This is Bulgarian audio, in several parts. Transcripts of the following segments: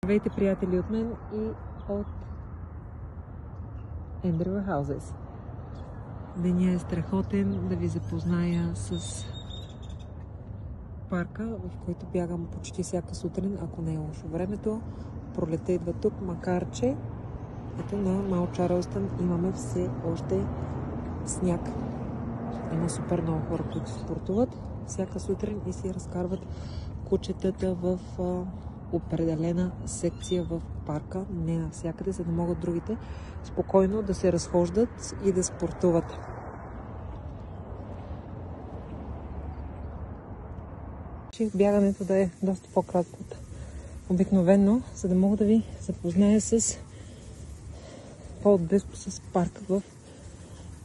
Здравейте, приятели, от мен и от Endeavour Houses. Денят е страхотен, да ви запозная с парка, в който бягам почти всяка сутрин, ако не е лошо времето. Пролетта идва тук, макар че ето на Маунт Чарлстън имаме все още сняг. Има супер много хора, които спортуват всяка сутрин и си разкарват кучетата в определена секция в парка, не навсякъде, за да могат другите спокойно да се разхождат и да спортуват. Бягането да е доста по-кратко от обикновено, за да мога да ви запозная с по-отблизко с парка, в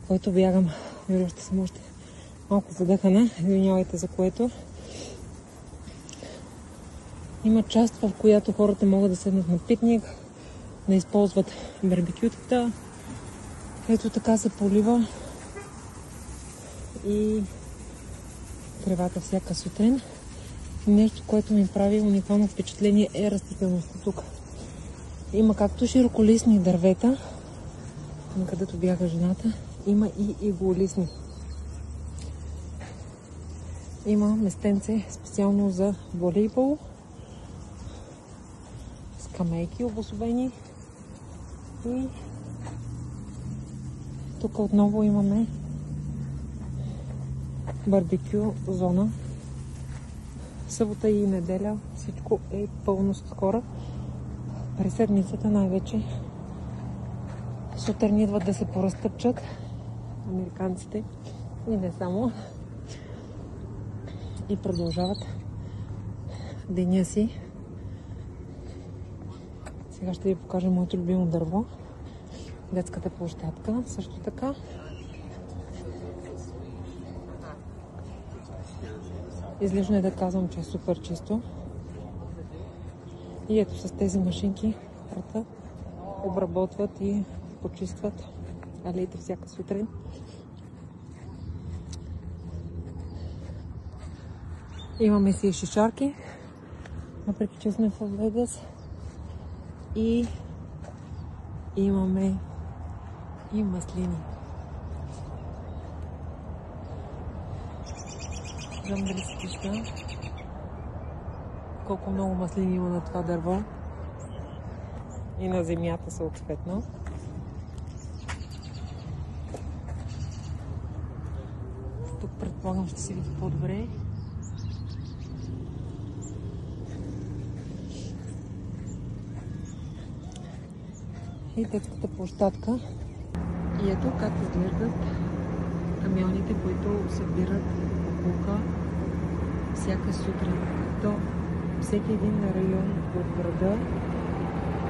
който бягам. Вероятно ще съм още малко задъхана, извинявайте за което. Има част, в която хората могат да седнат на пикник, да използват барбекютата. Ето така се полива и тревата всяка сутрин. Нещо, което ми прави уникално впечатление, е растителността тук. Има както широколистни дървета, там където бяга жената, има и иглолистни. Има местенце специално за волейбол, скамейки обособени и тук отново имаме барбекю зона. Събота и неделя всичко е пълно с хора. През седмицата най-вече сутрин идват да се поразтъпчат американците и не само, и продължават деня си. Сега ще ви покажа моето любимо дърво, детската площадка също така. Излишно е да казвам, че е супер чисто. И ето с тези машинки хората обработват и почистват алеите всяка сутрин. Имаме си и шишарки, въпреки че сме в Вегас. И имаме и маслини. Знам дали се вижда колко много маслини има на това дърво и на земята съответно. Тук предполагам ще се види по-добре. И детската площадка. И ето как изглеждат камионите, които събират боклука всяка сутрин. То всеки един район в града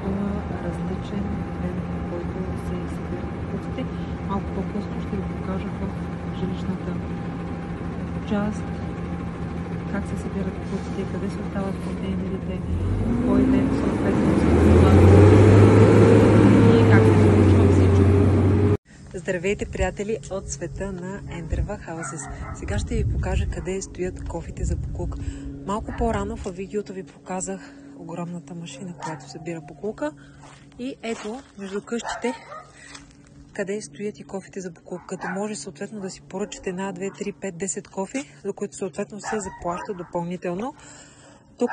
има различен ден, в който се събират боклуците. Малко по-късно ще ви покажа в жилищната част как се събират боклуците, къде се остават контейнерите, кой ден съответно се остават. Здравейте, приятели от света на Endeavour Houses. Сега ще ви покажа къде стоят кофите за боклук. Малко по-рано във видеото ви показах огромната машина, която събира боклука. И ето, между къщите, къде стоят и кофите за боклук. Като може съответно да си поръчате 1, 2, 3, 5, 10 кофи, за които съответно се заплаща допълнително. Тук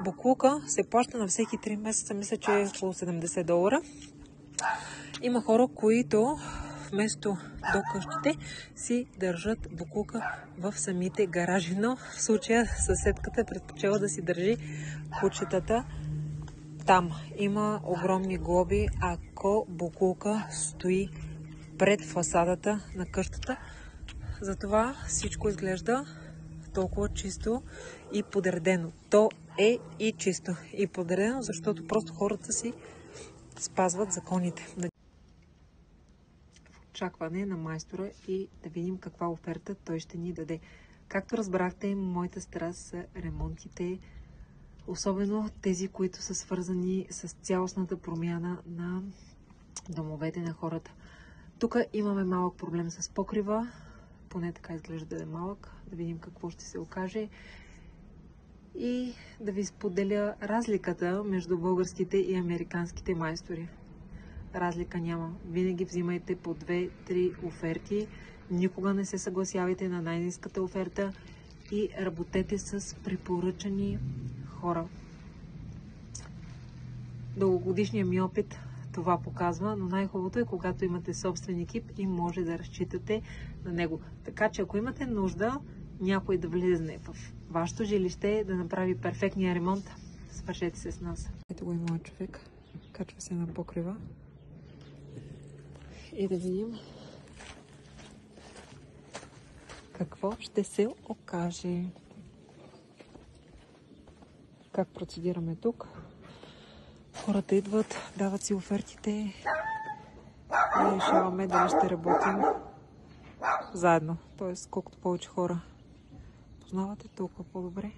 боклука се плаща на всеки 3 месеца, мисля, че е около $70. Има хора, които вместо до къщите си държат боклука в самите гаражи, но в случая съседката предпочела да си държи кучетата там. Има огромни глоби, ако боклука стои пред фасадата на къщата. Затова всичко изглежда толкова чисто и подредено. То е и чисто и подредено, защото просто хората си спазват законите. Очакване на майстора и да видим каква оферта той ще ни даде. Както разбрахте, моята страст са ремонтите, особено тези, които са свързани с цялостната промяна на домовете на хората. Тук имаме малък проблем с покрива, 'Поне така изглежда да е малък. Да видим какво ще се окаже. и да ви споделя разликата между българските и американските майстори. Разлика няма. Винаги взимайте по 2-3 оферти. Никога не се съгласявайте на най-ниската оферта и работете с препоръчани хора. Дългогодишният ми опит това показва, но най-хубавото е, когато имате собствен екип и може да разчитате на него. Така че ако имате нужда някой да влезне в вашето жилище, да направи перфектния ремонт, свършете се с нас. Ето го и моят човек. Качва се на покрива. И да видим какво ще се окаже. Как процедираме тук? Хората идват, дават си офертите и решаваме дали ще работим заедно. Тоест, колкото повече хора познавате, толкова по-добре.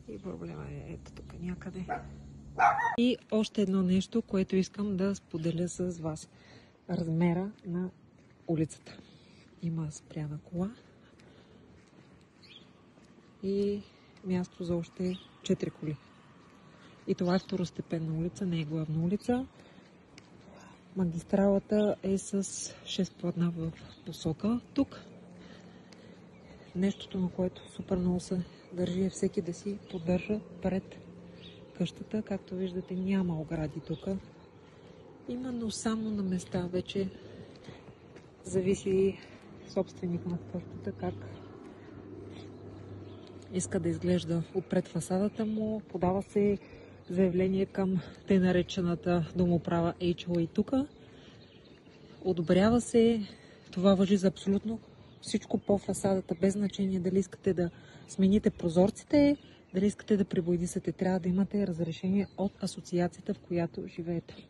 И проблема е ето тук някъде. И още едно нещо, което искам да споделя с вас. Размера на улицата. Има спряна кола и място за още 4 коли. И това е второстепенна улица, не е главна улица. Магистралата е с 6 платна в посока тук. Нещото, на което супер много се държи, е всеки да си поддържа пред къщата. Както виждате, няма огради тук. Има, но само на места. Вече зависи собственик на къщата как иска да изглежда отпред фасадата му. Подава се заявление към тъй наречената домоуправа HOA тук. Одобрява се. Това важи за абсолютно всичко по фасадата, без значение дали искате да смените прозорците, дали искате да пребоядисате. Трябва да имате разрешение от асоциацията, в която живеете.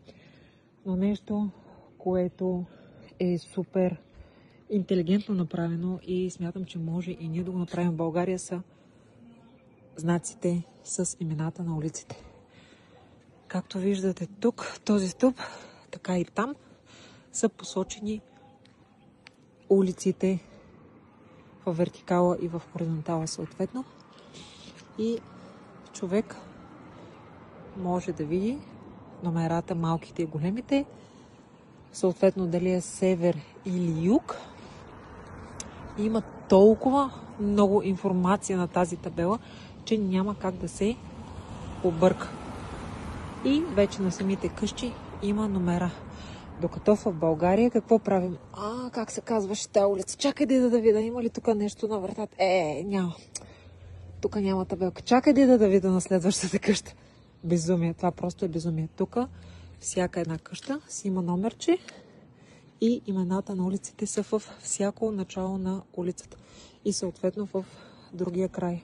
Но нещо, което е супер интелигентно направено и смятам, че може и ние да го направим в България, са знаците с имената на улиците. Както виждате тук, в този стълб, така и там са посочени улиците в вертикала и в хоризонтала съответно. И човек може да види номерата, малките и големите, съответно дали е север или юг. И има толкова много информация на тази табела, че няма как да се обърка. И вече на самите къщи има номера. Докато в България какво правим? Как се казваше тази улица? Чакай да видя, има ли тук нещо на вратата? Няма. Тук няма табелка. Чакай да видя на следващата къща. Безумие. Това просто е безумие. Тук всяка една къща си има номерче и имената на улиците са в всяко начало на улицата. И съответно в другия край.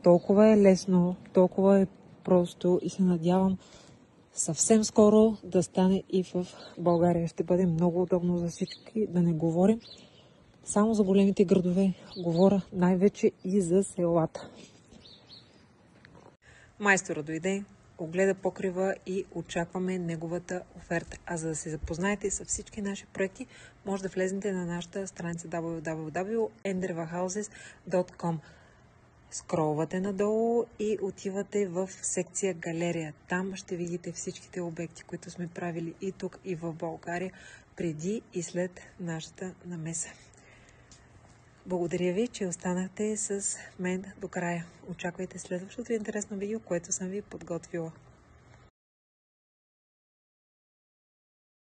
Толкова е лесно, толкова е просто и се надявам съвсем скоро да стане и в България. Ще бъде много удобно за всички, да не говорим само за големите градове. Говоря най-вече и за селата. Майстора дойде, огледа покрива и очакваме неговата оферта. А за да се запознаете с всички наши проекти, може да влезете на нашата страница www.endervahouses.com. Скролвате надолу и отивате в секция галерия. Там ще видите всичките обекти, които сме правили и тук, и в България, преди и след нашата намеса. Благодаря ви, че останахте с мен до края. Очаквайте следващото интересно видео, което съм ви подготвила.